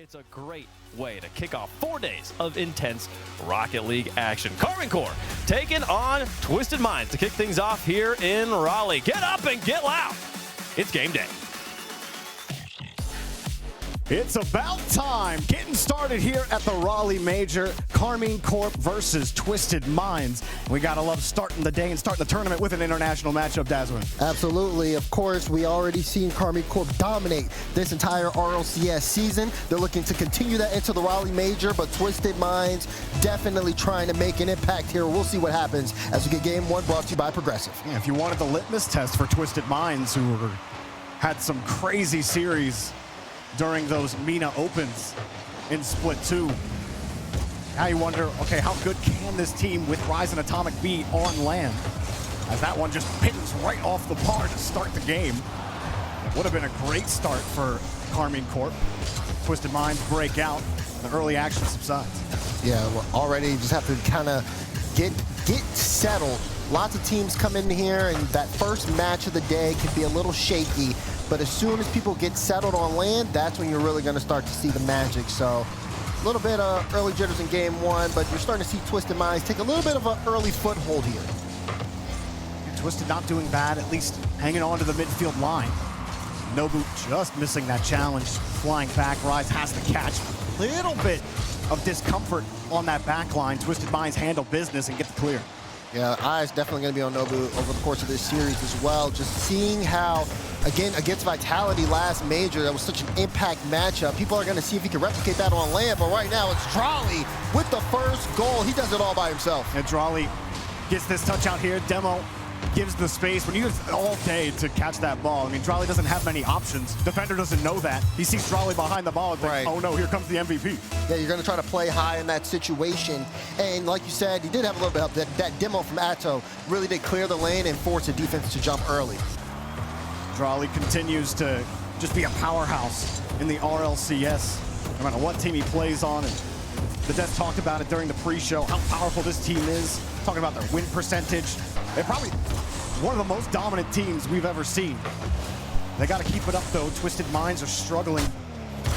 It's a great way to kick off 4 days of intense Rocket League action. KCorp taking on Twisted Minds to kick things off here in Raleigh. Get up and get loud. It's game day. It's about time. Getting started here at the Raleigh Major. KCorp versus Twisted Minds. We gotta love starting the day and starting the tournament with an international matchup, Dazwin. Absolutely. Of course, we already seen KCorp dominate this entire RLCS season. They're looking to continue that into the Raleigh Major, but Twisted Minds definitely trying to make an impact here. We'll see what happens as we get game one brought to you by Progressive. Yeah, if you wanted the litmus test for Twisted Minds, who had some crazy series during those MENA Opens in Split 2. Now you wonder, okay, how good can this team with Rise and Atomic be on land? As that one just pins right off the bar to start the game. It would have been a great start for KCorp. Twisted Minds break out, the early action subsides. Yeah, well, already just have to kind of get settled. Lots of teams come in here, and that first match of the day can be a little shaky. But as soon as people get settled on land, that's when you're really going to start to see the magic. So a little bit of early jitters in game one, but you're starting to see Twisted Minds take a little bit of an early foothold here. Twisted not doing bad, at least hanging on to the midfield line. Nobu just missing that challenge, flying back. Rise has to catch. A little bit of discomfort on that back line. Twisted Minds handle business and get the clear. Yeah, eyes definitely going to be on Nobu over the course of this series as well. Just seeing how, again, against Vitality last major, that was such an impact matchup. People are going to see if he can replicate that on land, but right now it's Raleigh with the first goal. He does it all by himself. And Raleigh gets this touch out here. Demo gives the space, but he has all day to catch that ball. I mean, Raleigh doesn't have many options. Defender doesn't know that. He sees Raleigh behind the ball and thinks, oh no, here comes the MVP. Yeah, you're going to try to play high in that situation. And like you said, he did have a little bit of help. That demo from Atto really did clear the lane and force the defense to jump early. Raleigh continues to just be a powerhouse in the RLCS, no matter what team he plays on. And the Devs talked about it during the pre-show, how powerful this team is, talking about their win percentage. They're probably one of the most dominant teams we've ever seen. They got to keep it up, though. Twisted Minds are struggling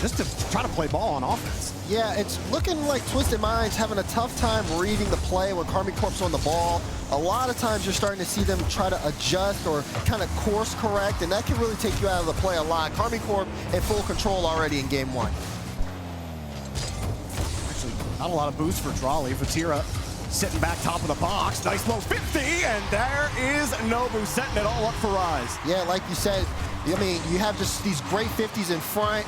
just to try to play ball on offense. Yeah, it's looking like Twisted Minds having a tough time reading the play when KCorp's on the ball. A lot of times you're starting to see them try to adjust or kind of course correct, and that can really take you out of the play a lot. KCorp in full control already in game one. Actually, not a lot of boost for Raleigh. Vatira sitting back top of the box. Nice low 50, and there is Nobu setting it all up for Rise. Yeah, like you said, I mean, you have just these great 50s in front.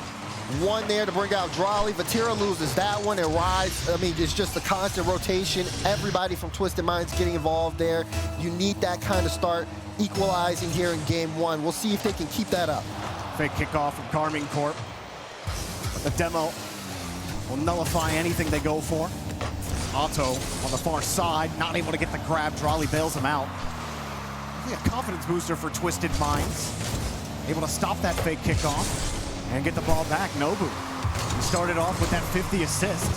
One there to bring out Raleigh. Vatira loses that one, and Rise, I mean, it's just a constant rotation. Everybody from Twisted Minds getting involved there. You need that kind of start equalizing here in game one. We'll see if they can keep that up. Fake kickoff from KCorp. But the demo will nullify anything they go for. Otto on the far side, not able to get the grab. Raleigh bails him out. Really a confidence booster for Twisted Minds. Able to stop that fake kickoff and get the ball back. Nobu, he started off with that 50 assist.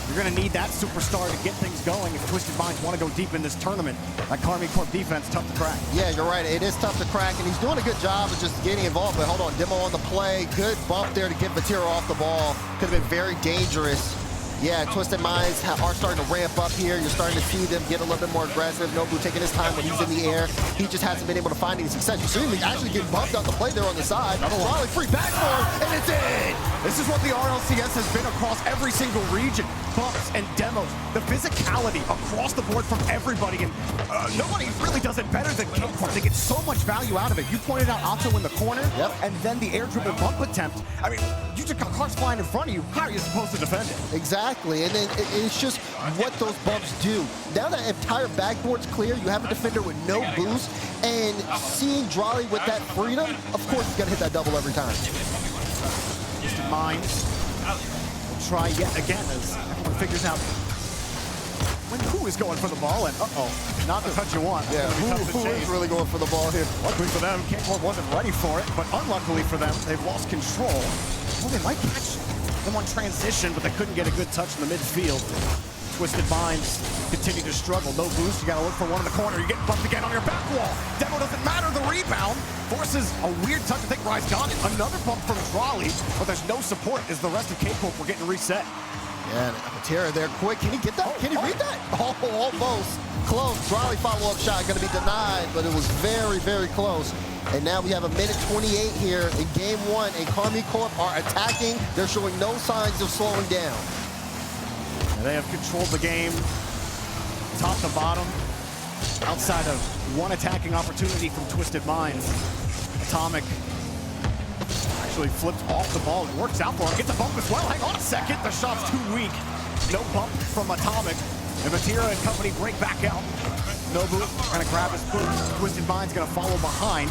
You're going to need that superstar to get things going if Twisted Minds want to go deep in this tournament. That KCorp defense, tough to crack. Yeah, you're right. It is tough to crack, and he's doing a good job of just getting involved. But hold on, Demo on the play. Good bump there to get Vatira off the ball. Could have been very dangerous. Yeah, Twisted Minds are starting to ramp up here. You're starting to see them get a little bit more aggressive. Nobu taking his time when he's in the air. He just hasn't been able to find any success. You see him actually getting bumped out the play there on the side. Raleigh free back for him, and it's in! This is what the RLCS has been across every single region. Bumps and demos. The physicality across the board from everybody. And nobody really does it better than KCorp. They get so much value out of it. You pointed out Otto in the corner, and then the air dribble bump attempt. I mean, you just got cars flying in front of you. How are you supposed to defend it? Exactly, and then it's just what those bumps do. Now that entire backboard's clear, you have a defender with no boost, and seeing Raleigh with that freedom, of course he's gonna hit that double every time. Twisted Minds will try yet again as everyone figures out who is going for the ball, and not the touch you want. Yeah, who is really going for the ball here? Luckily for them, KCorp wasn't ready for it, but unluckily for them, they've lost control. Well, they might catch them on transition, but they couldn't get a good touch in the midfield. Twisted Minds continue to struggle. No boost, you gotta look for one in the corner. You're getting bumped again on your back wall. Demo doesn't matter, the rebound. forces a weird touch. I think Rise got it. Another bump from Raleigh, but there's no support as the rest of KCorp were getting reset. Yeah, Matera there quick. Can he get that? Can he read that? Oh, almost. Close. Raleigh follow-up shot going to be denied, but it was very, very close. And now we have a minute 28 here in game one, and KCorp are attacking. They're showing no signs of slowing down. And they have controlled the game top to bottom, outside of one attacking opportunity from Twisted Minds. Atomic actually flipped off the ball. It works out for him. Gets a bump as well. Hang on a second. The shot's too weak. No bump from Atomic. And Vatira and company break back out. Nobu gonna grab his boost. Twisted Mind's gonna follow behind.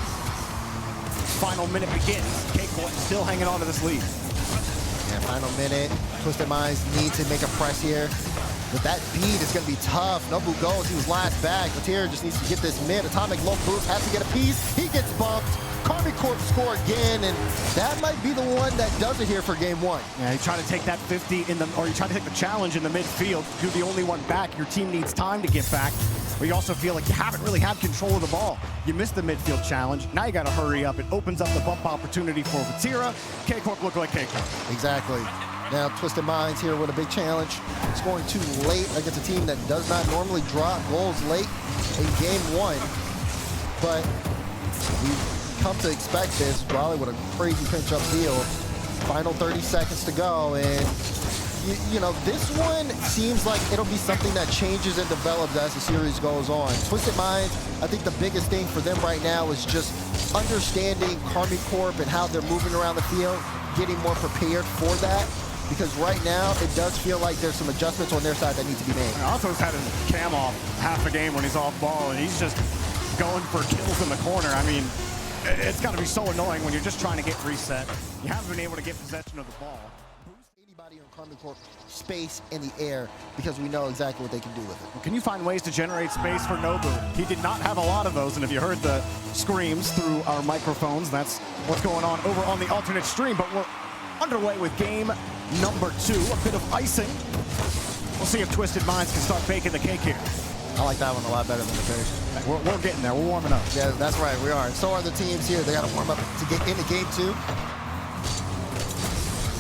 Final minute begins. KCorp still hanging on to this lead. Yeah, final minute. Twisted Minds need to make a press here. But that beat is gonna be tough. Nobu goes, he was last back. Vatira just needs to get this mid. Atomic low boost, has to get a piece. He gets bumped. KCorp score again, and that might be the one that does it here for game one. Yeah, you try to take that 50 in the, or you try to take the challenge in the midfield. You're the only one back. Your team needs time to get back. But you also feel like you haven't really had control of the ball. You missed the midfield challenge. Now you got to hurry up. It opens up the bump opportunity for Vatira. KCorp look like KCorp. Exactly. Now Twisted Minds here with a big challenge. Scoring too late against a team that does not normally drop goals late in game one. But we've come to expect this. Raleigh with a crazy pinch-up deal. Final 30 seconds to go, and you know, this one seems like it'll be something that changes and develops as the series goes on. Twisted Minds, I think the biggest thing for them right now is just understanding KCorp and how they're moving around the field, getting more prepared for that. Because right now, it does feel like there's some adjustments on their side that need to be made. Alto's had his cam off half a game when he's off ball, and he's just going for kills in the corner. I mean, it's got to be so annoying when you're just trying to get reset. You haven't been able to get possession of the ball. Boost anybody on KCorp space in the air because we know exactly what they can do with it. Can you find ways to generate space for Nobu? He did not have a lot of those, and if you heard the screams through our microphones, that's what's going on over on the alternate stream. But we're underway with game number 2, a bit of icing. We'll see if Twisted Minds can start baking the cake here. I like that one a lot better than the fish. We're getting there. We're warming up. Yeah, that's right. We are. And so are the teams here. They got to warm up to get into game 2.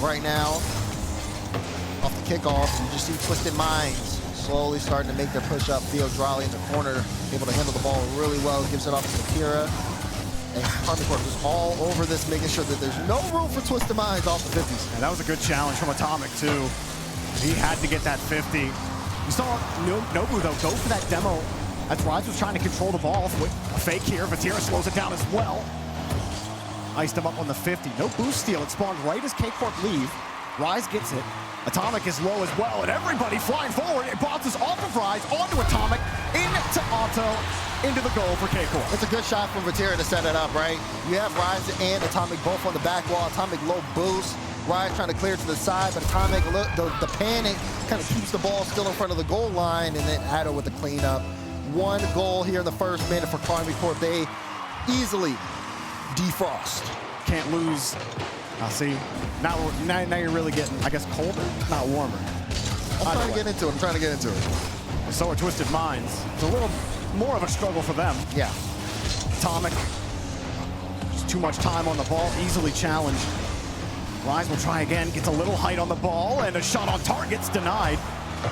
Right now, off the kickoff, you just see Twisted Minds slowly starting to make their push up field. Raleigh in the corner, able to handle the ball really well. Gives it off to Vatira. And KCorp is all over this, making sure that there's no room for Twisted Minds off the 50s. And that was a good challenge from Atomic, too. He had to get that 50. You saw Nobu, though, go for that demo. That's Rise was trying to control the ball with a fake here. Vatira slows it down as well. Iced him up on the 50. No boost steal. It spawned right as KCorp leave. Rise gets it. Atomic is low as well, and everybody flying forward. It bounces off of Rise, onto Atomic, into Otto, into the goal for KCorp. It's a good shot from Vatira to set it up, right? You have Rise and Atomic both on the back wall. Atomic low boost. Rise trying to clear it to the side, but Atomic, the panic kind of keeps the ball still in front of the goal line, and then Addo with the cleanup. 1 goal here in the first minute for KCorp. They easily defrost. Can't lose. See, now you're really getting, I guess, colder, not warmer. I'm trying to get into it. So are Twisted Minds. It's a little more of a struggle for them. Yeah. Atomic, just too much time on the ball, easily challenged. Rise will try again, gets a little height on the ball, and a shot on target's denied.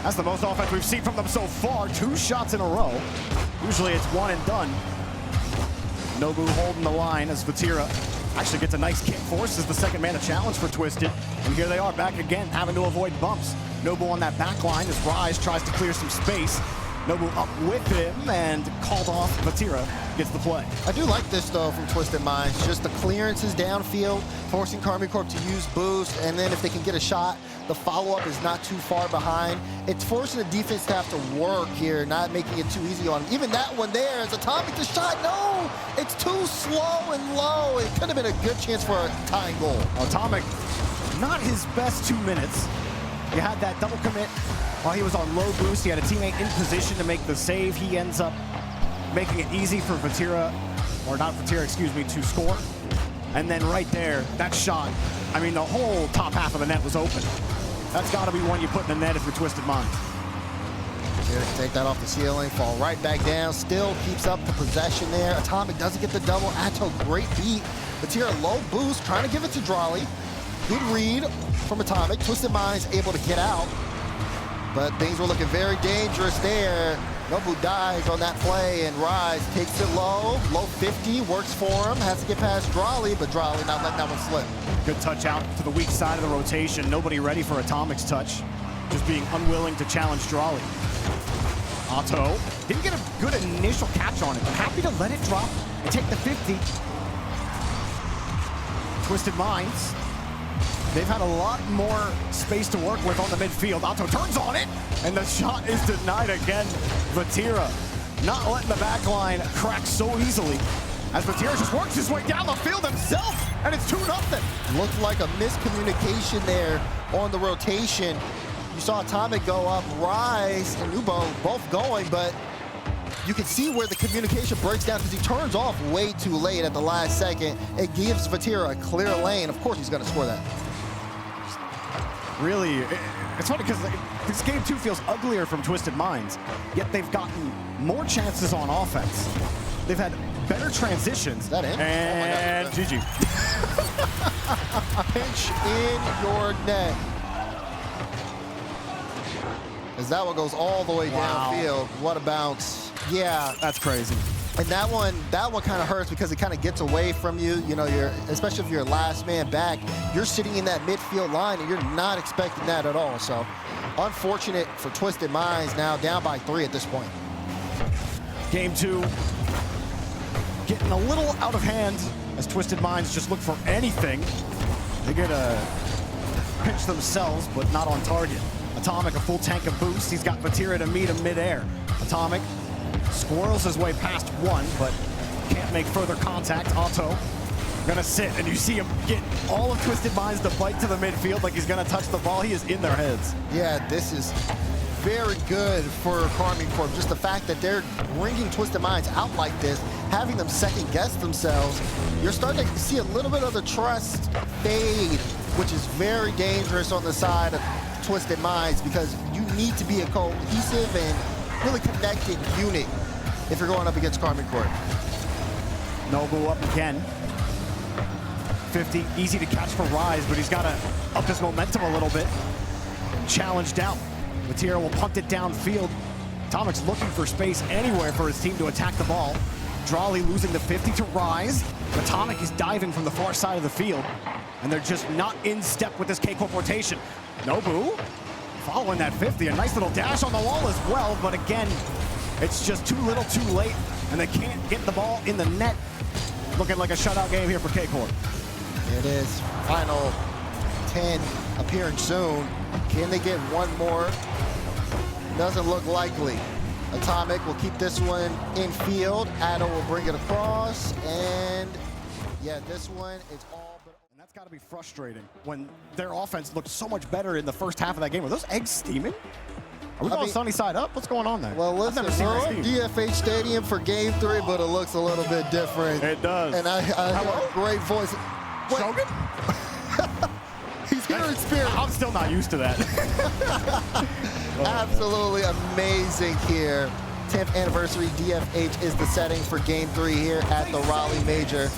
That's the most offense we've seen from them so far. 2 shots in a row. Usually it's one and done. Nobu holding the line as Vatira actually gets a nice kick, forces the second man a challenge for Twisted. And here they are back again, having to avoid bumps. Nobu on that back line as Rise tries to clear some space. Nobu up with him and called off. Vatira gets the play. I do like this, though, from Twisted Minds. Just the clearances downfield, forcing KCorp to use boost, and then if they can get a shot, the follow-up is not too far behind. It's forcing the defense to have to work here, not making it too easy on them. Even that one there is Atomic the shot. No, it's too slow and low. It could have been a good chance for a tying goal. Atomic, not his best 2 minutes. You had that double commit while he was on low boost. He had a teammate in position to make the save. He ends up making it easy for Vatira, or not Vatira, excuse me, to score. And then right there, that shot, I mean, the whole top half of the net was open. That's got to be one you put in the net if you're Twisted Minds. Here, take that off the ceiling, fall right back down, still keeps up the possession there. Atomic doesn't get the double. Atto, great beat. Vatira, low boost, trying to give it to Raleigh. Good read from Atomic. Twisted Minds able to get out, but things were looking very dangerous there. Nobu dies on that play, and Rise takes it low 50, works for him, has to get past Raleigh, but Raleigh not letting that one slip. Good touch out to the weak side of the rotation. Nobody ready for Atomic's touch. Just being unwilling to challenge Raleigh. Otto didn't get a good initial catch on it, but happy to let it drop and take the 50. Twisted Minds, they've had a lot more space to work with on the midfield. Otto turns on it, and the shot is denied again. Vatira not letting the back line crack so easily, as Vatira just works his way down the field himself, and it's 2-0. Looked like a miscommunication there on the rotation. You saw Atomic go up, Rise and Nubo both going, but you can see where the communication breaks down because he turns off way too late at the last second. It gives Vatira a clear lane. Of course he's going to score that. Really, it's funny because this game too feels uglier from Twisted Minds, yet they've gotten more chances on offense. They've had better transitions. Is that in? And GG. Pinch in your neck. As that one goes all the way downfield. What a bounce. Yeah. That's crazy. And that one kind of hurts because it kind of gets away from you. You know, especially if you're last man back, you're sitting in that midfield line and you're not expecting that at all. So unfortunate for Twisted Minds, now down by 3 at this point. Game 2 getting a little out of hand as Twisted Minds just look for anything. They get a pinch themselves, but not on target. Atomic, a full tank of boost. He's got Vatira to meet him midair. Atomic squirrels his way past one, but can't make further contact. Otto gonna sit, and you see him get all of Twisted Minds to bite to the midfield like he's gonna touch the ball. He is in their heads. Yeah, this is very good for KCorp. Just the fact that they're bringing Twisted Minds out like this, having them second guess themselves, you're starting to see a little bit of the trust fade, which is very dangerous on the side of Twisted Minds because you need to be a cohesive and really connected unit if you're going up against KCorp. Nobu up again. 50, easy to catch for Rise, but he's got to up his momentum a little bit. Challenged out. Vatira will punt it downfield. Atomic's looking for space anywhere for his team to attack the ball. Raleigh losing the 50 to Rise. Atomic is diving from the far side of the field, and they're just not in step with this KCorp rotation. Nobu following that 50, a nice little dash on the wall as well, but again, it's just too little too late, and they can't get the ball in the net. Looking like a shutout game here for KCorp. It is. Final 10 appearing soon. Can they get one more? Doesn't look likely. Atomic will keep this one in field. Addo will bring it across, and yeah, this one, it's all but. And that's got to be frustrating when their offense looked so much better in the first half of that game. Are those eggs steaming? Are we going sunny side up? What's going on there? Well, listen, we're on DFH Stadium for Game 3, but it looks a little bit different. It does. And I have a great voice. Shogun? He's here in spirit. I'm still not used to that. Absolutely amazing here. 10th anniversary DFH is the setting for Game 3 here at the Raleigh Major.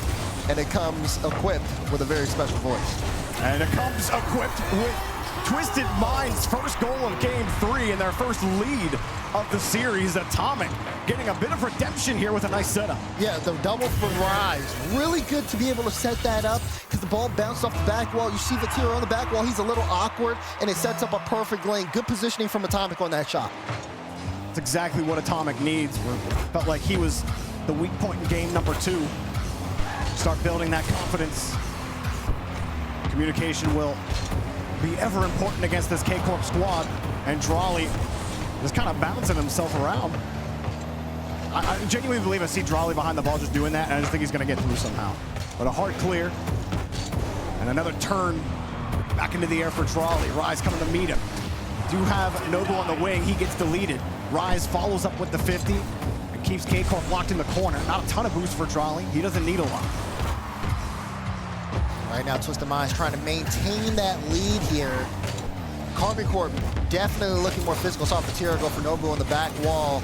And it comes equipped with a very special voice. And it comes equipped with Twisted Minds' first goal of Game 3 and their first lead of the series. Atomic getting a bit of redemption here with a nice setup. Yeah, the double for Rise. Really good to be able to set that up because the ball bounced off the back wall. You see Vatira on the back wall. He's a little awkward, and it sets up a perfect lane. Good positioning from Atomic on that shot. That's exactly what Atomic needs. Felt like he was the weak point in game number 2. Start building that confidence. Communication will be ever important against this KCorp squad, and Raleigh just kind of bouncing himself around. I genuinely believe I see Raleigh behind the ball just doing that, and I just think he's going to get through somehow. But a hard clear, and another turn back into the air for Raleigh. Rise coming to meet him. Do have Nobu on the wing. He gets deleted. Rise follows up with the 50 and keeps KCorp locked in the corner. Not a ton of boost for Raleigh. He doesn't need a lot. Right now, Twisted Minds trying to maintain that lead here. KCorp definitely looking more physical. Saw Vatira go for Nobu on the back wall.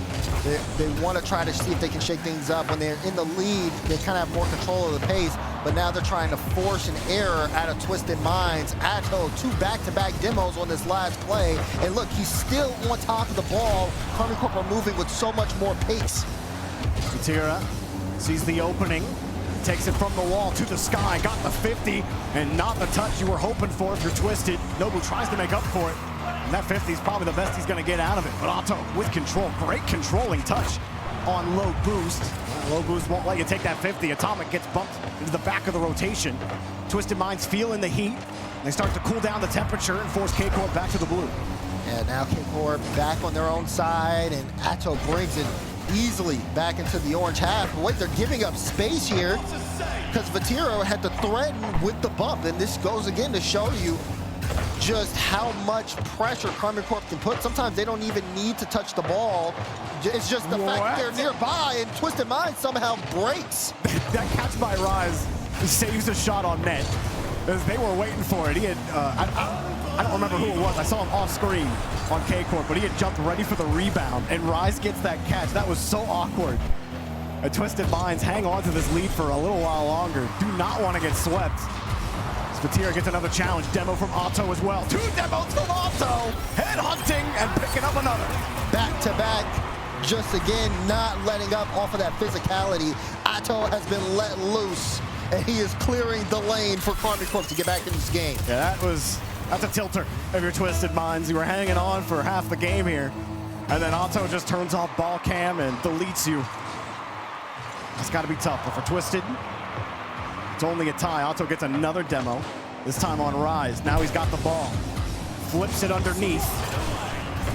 They want to try to see if they can shake things up. When they're in the lead, they kind of have more control of the pace, but now they're trying to force an error out of Twisted Minds. Atto, 2 back-to-back demos on this last play, and look, he's still on top of the ball. KCorp are moving with so much more pace. Vatira sees the opening, takes it from the wall to the sky, got the 50, and not the touch you were hoping for if you're Twisted. Nobu tries to make up for it, and that 50 is probably the best he's gonna get out of it. But Otto with control, great controlling touch on low boost. Low boost won't let you take that 50. Atomic gets bumped into the back of the rotation. Twisted Minds feeling the heat. They start to cool down the temperature and force KCorp back to the blue. And now KCorp back on their own side, and Atto brings it easily back into the orange half. But wait, they're giving up space here because Vatira had to threaten with the bump. And this goes again to show you just how much pressure KCorp can put. Sometimes they don't even need to touch the ball. It's just the fact that they're nearby, and Twisted Mind somehow breaks. That catch by Rise saves a shot on net. As they were waiting for it. He had, I don't remember who it was. I saw him off screen on KCorp, but he had jumped ready for the rebound, and Rise gets that catch. That was so awkward. Twisted Minds hang on to this lead for a little while longer. Do not want to get swept. Vatira gets another challenge. Demo from Otto as well. 2 demos from Otto. Head hunting and picking up another. Back to back. Just again, not letting up off of that physicality. Atto has been let loose, and he is clearing the lane for KCorp to get back in this game. Yeah, that's a tilter of your Twisted Minds. You were hanging on for half the game here, and then Otto just turns off ball cam and deletes you. That's got to be tough, but for Twisted, it's only a tie. Otto gets another demo, this time on Rise. Now he's got the ball. Flips it underneath.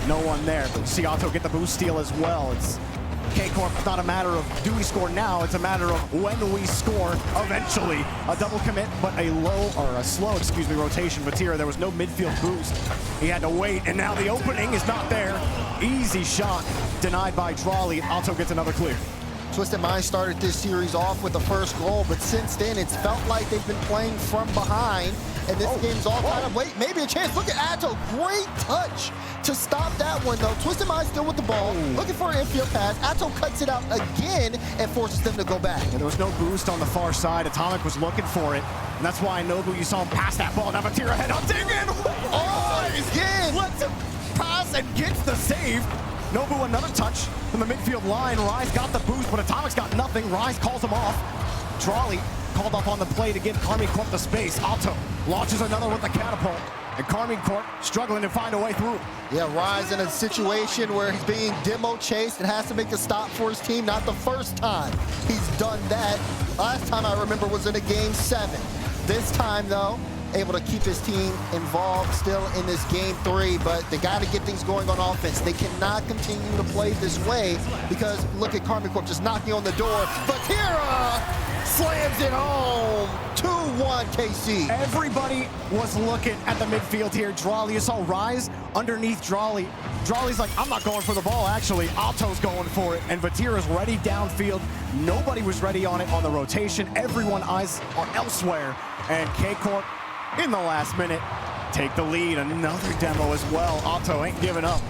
No one there, but see Otto get the boost steal as well. It's KCorp, it's not a matter of do we score now, it's a matter of when we score eventually. A double commit, but a slow rotation. Vatira, there was no midfield boost. He had to wait, and now the opening is not there. Easy shot, denied by Raleigh. Otto gets another clear. Twisted Minds started this series off with the first goal, but since then it's felt like they've been playing from behind, and this game's all kind of, wait, maybe a chance. Look at Atto, great touch to stop that one though. Twisted Minds still with the ball, looking for an infield pass. Atto cuts it out again and forces them to go back. And there was no boost on the far side. Atomic was looking for it, and that's why Nobu, you saw him pass that ball. Now Vatira head hunting and again lets him pass and gets the save. Nobu another touch from the midfield line. Rise got the boost, but Atomic's got nothing. Rise calls him off. Raleigh called off on the play to give KCorp the space. Otto launches another with the catapult, and KCorp struggling to find a way through. Yeah, Rise in a situation where he's being demo chased and has to make a stop for his team. Not the first time he's done that. Last time I remember was in a game 7. This time though, able to keep his team involved still in this game 3, but they got to get things going on offense. They cannot continue to play this way because look at KCorp just knocking on the door. Vatira slams it home. 2-1 KC. Everybody was looking at the midfield here. Raleigh, you saw Rise underneath Raleigh. Raleigh's like, I'm not going for the ball, actually. Otto's going for it, and Vatira's ready downfield. Nobody was ready on it on the rotation. Everyone eyes are elsewhere, and KCorp in the last minute take the lead. Another demo as well. Otto ain't giving up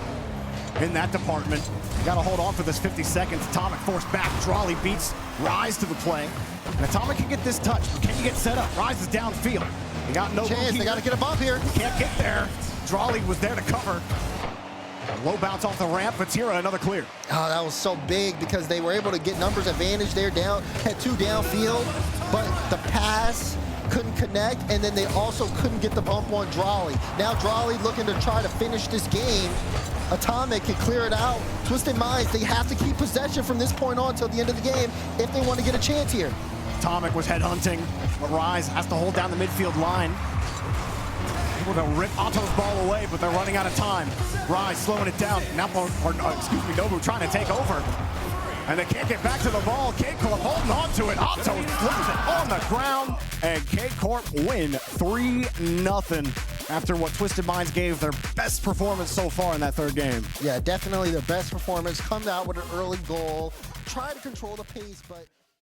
in that department. Gotta hold on for this 50 seconds. Atomic forced back. Raleigh beats Rise to the play. And Atomic can get this touch, but can you get set up? Rise is downfield. They got no chance. They gotta get a bump here. Can't get there. Raleigh was there to cover. Low bounce off the ramp. Vatira another clear. Oh, that was so big because they were able to get numbers advantage there. Had 2 downfield, but the pass couldn't connect, and then they also couldn't get the bump on Raleigh. Now Raleigh looking to try to finish this game. Atomic can clear it out. Twisted Minds, they have to keep possession from this point on till the end of the game if they want to get a chance here. Atomic was headhunting, but Rise has to hold down the midfield line. Able to rip Otto's ball away, but they're running out of time. Rise slowing it down. Now, Nobu trying to take over. And they can't get back to the ball. KCorp holding on to it. Otto flips it on the ground, and KCorp win 3-0 after what Twisted Minds gave their best performance so far in that third game. Yeah, definitely their best performance. Come out with an early goal. Try to control the pace, but